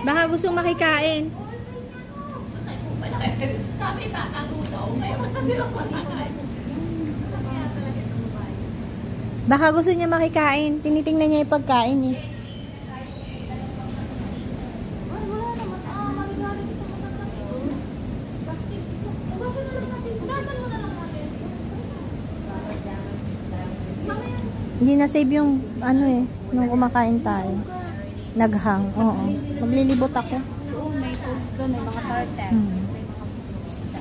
Baka gustong makikain. Baka gusto niya makikain. Tinitingnan niya yung pagkain eh. Hindi na-save yung ano eh, nung kumakain tayo. Naghang, oo. Maglilibot ako. May foods doon, may mga tartar. May mga isda.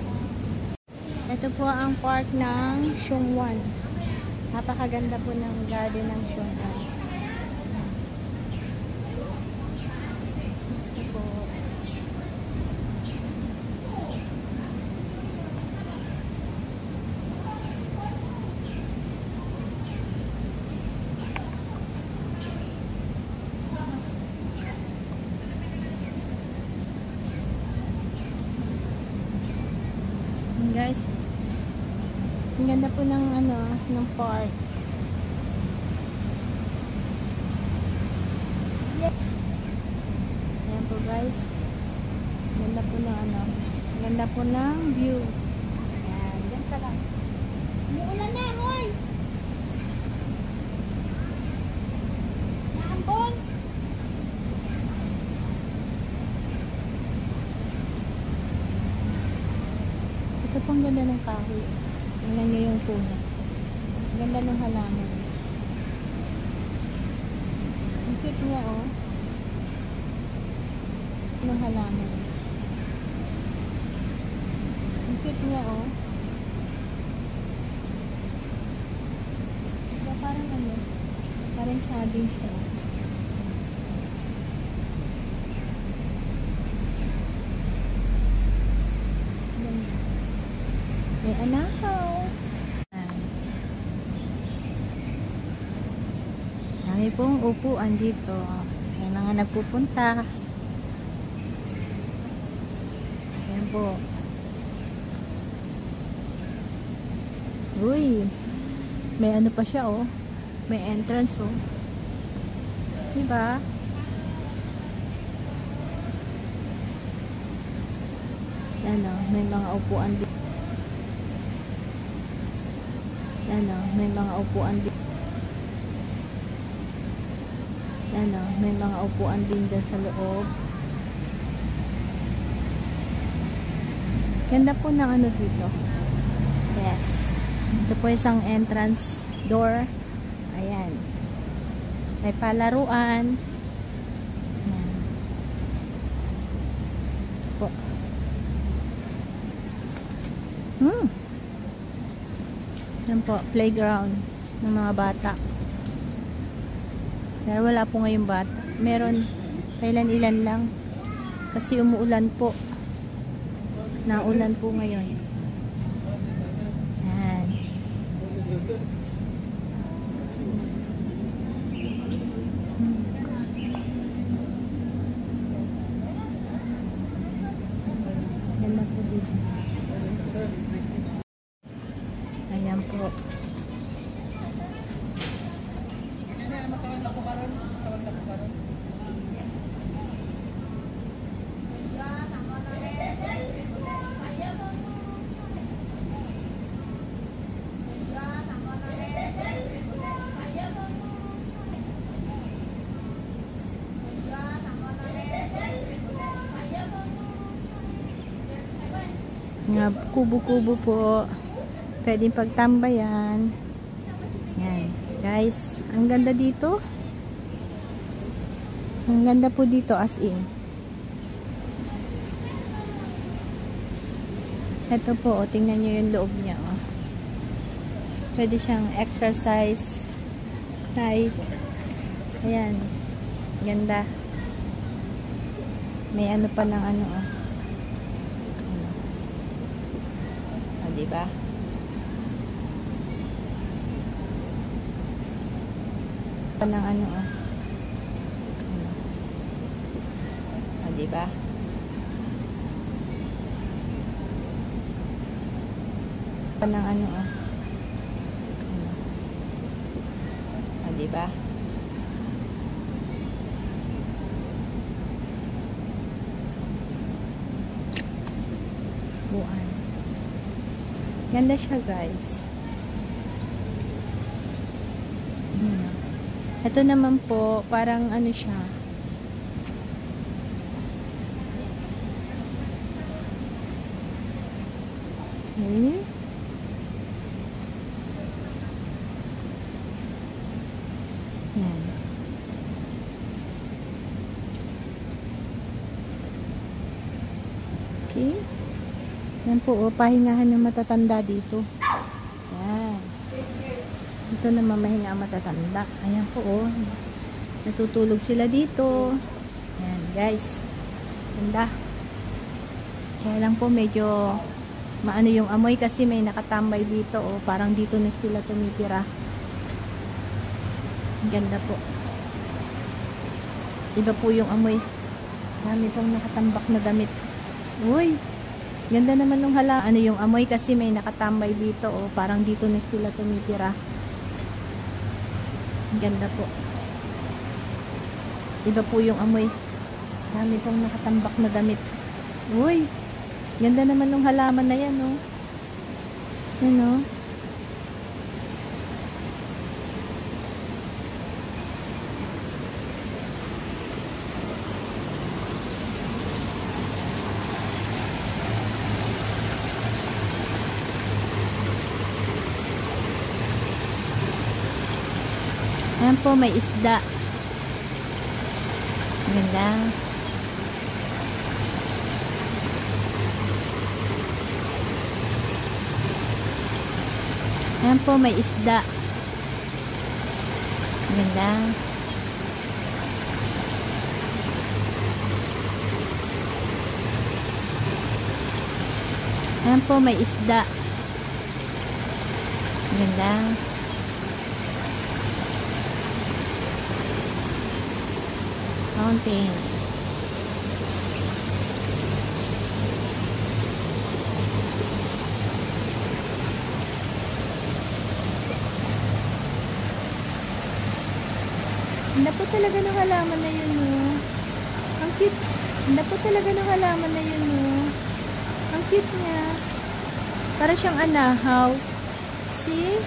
Ito po ang park ng Siongwan. Napakaganda po ng garden ng Siongwan. Ito po. Guys, ang ganda po ng ano, ng park. Ayan po guys, ganda po ng ano, ganda po ng view. Ayan, dyan ka lang. Umuulan na, hoy! Naambon! Ito pong ganda ng kahoy. Tingnan nyo yung puno. Ganda ng halaman. Ang cute niya, oh. Ng halaman. Ang cute niya, oh. Diba parang ano? Parang sabing siya. May anahaw. Dami pong upuan dito. May mga nagpupunta. Ayan po. Uy. May ano pa siya oh. May entrance oh. Diba? Ano, may mga upuan dito. Ano, may mga upuan din. Ano, may mga upuan din dyan sa loob. Ganda po ng ano dito. Yes. Ito po isang entrance door. Ayan. May palaruan. Ayan. Ito po. Yan po, playground ng mga bata. Pero wala po ngayong bata. Meron, kailan-ilan lang. Kasi umuulan po. Naulan po ngayon. Yan. Ganda po dito. Ayan po. Nga kubo-kubo po. Pwedeng pagtambayan. Yan. Guys, ang ganda dito. Ang ganda po dito as in. Ito po, tingnan nyo yung loob niya. Oh. Pwede siyang exercise. Hi. Ayan. Ganda. May ano pa ng ano. Oh. Diba? ng ano, oh. Ah, diba? Ng ano, oh. Ah, diba? Buwan. Ganda siya, guys. Ito naman po, parang ano siya. Hmm? Yan. Okay. Yan po, oh, pahingahan ng matatanda dito. Yan. Ito naman mahinga ang matatanda. Ayan po, oh. Natutulog sila dito. Yan, guys. Ganda. Kaya lang po medyo maano yung amoy kasi may nakatambay dito, oh. Parang dito na sila tumitira. Ganda po. Iba po yung amoy. Dami pong nakatambak na damit. Uy! Ganda naman ng halaman. Ano yung amoy kasi may nakatambay dito, oh. Parang dito na sila tumitira. Ganda po. Iba po yung amoy. Dami pong nakatambak na damit. Uy! Ganda naman ng halaman na yan, oh. Yan, oh. Ayan po, may isda. Ganda. Ayan po, may isda. Ganda. Ayan po, may isda. Ganda. Fountain. Ganda po talaga ng halaman na yun, oh. Ang cute. Ganda po talaga ng halaman na yun, oh. Ang cute niya. Para siyang anahaw. See?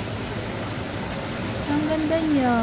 Ang ganda niya.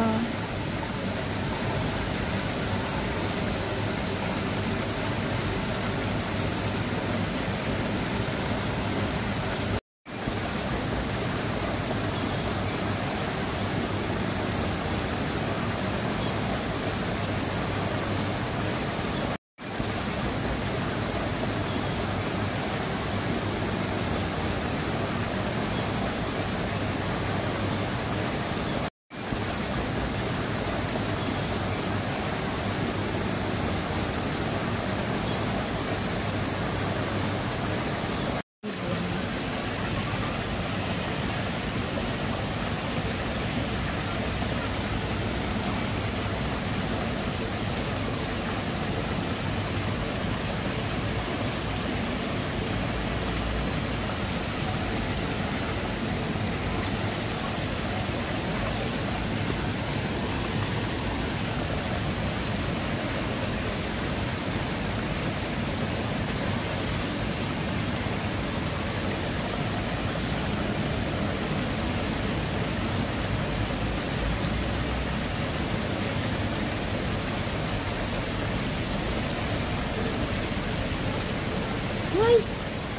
Uy!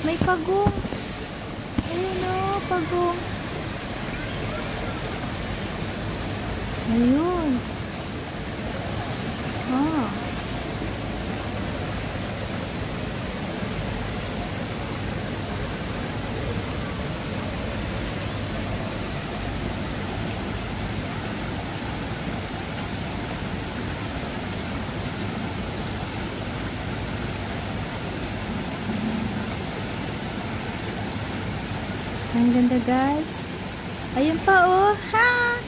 May pagong. Ayun, oh, pagong. Ayun. Ah. Ang ganda, guys. Ayun pa, oh. Ha!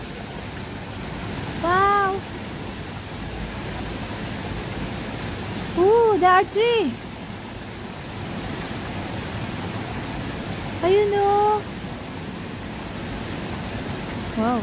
Wow! Oh, there are three. Ayun oh. Wow.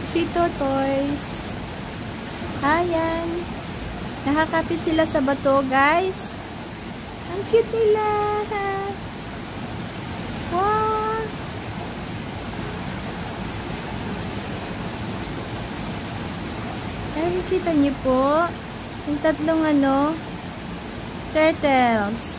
Chito toys. Ayan. Nakakapit sila sa bato, guys. Ang cute nila. Wow. Ay, kita niyo po. Yung tatlong turtles.